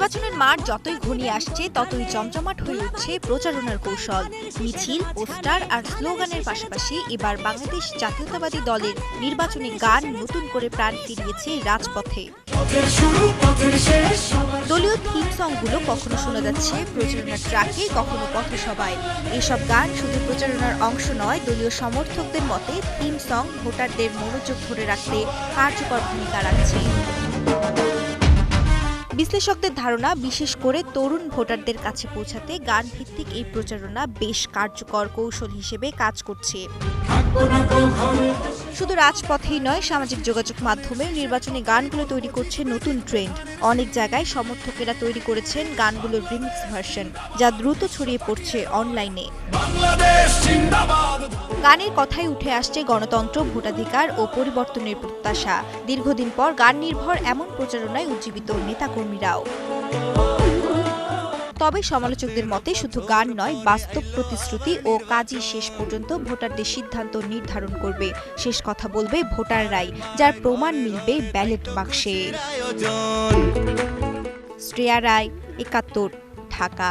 নির্বাচনের মাঠ যতই ঘনিয়ে আসছে ততই জমজমাট হয়ে উঠছে প্রচারণার কৌশল। মিছিল, পোস্টার আর স্লোগানের পাশাপাশি এবার বাংলাদেশ জাতীয়তাবাদী দলের নির্বাচনী গান নতুন করে প্রাণ ফিরিয়েছে রাজপথে। দলীয় থিম সংগুলো কখনো শোনা যাচ্ছে প্রচারণার ট্রাকে, কখনো পথসভায়। এসব গান শুধু প্রচারণার অংশ নয়, দলীয় সমর্থকদের মতে থিম সং ভোটারদের মনোযোগ ধরে রাখতে কার্যকর ভূমিকা রাখছে। বিশ্লেষকদের ধারণা, বিশেষ করে তরুণ ভোটারদের কাছে পৌঁছাতে গান ভিত্তিক এই প্রচারণা বেশ কার্যকর কৌশল হিসেবে কাজ করছে। শুধু রাজপথেই নয়, সামাজিক যোগাযোগ মাধ্যমেও নির্বাচনী গানগুলো তৈরি করছে নতুন ট্রেন্ড। অনেক জায়গায় সমর্থকেরা তৈরি করেছেন গানগুলোর রিমিক্স ভার্সন, যা দ্রুত ছড়িয়ে পড়ছে অনলাইনে। গানের কথাই উঠে আসছে গণতন্ত্র, ভোটাধিকার ও পরিবর্তনের প্রত্যাশা। দীর্ঘদিন পর গান নির্ভর এমন প্রচারণায় উজ্জীবিত নেতাকর্মীরাও। তবে সমালোচকদের মতে শুধু গান নয়, বাস্তব প্রতিশ্রুতি ও কাজই শেষ পর্যন্ত ভোটারদের সিদ্ধান্ত নির্ধারণ করবে। শেষ কথা বলবে ভোটাররাই, যার প্রমাণ মিলবে ব্যালট বাক্সে। শ্রেয়া রায়, ৭১, ঢাকা।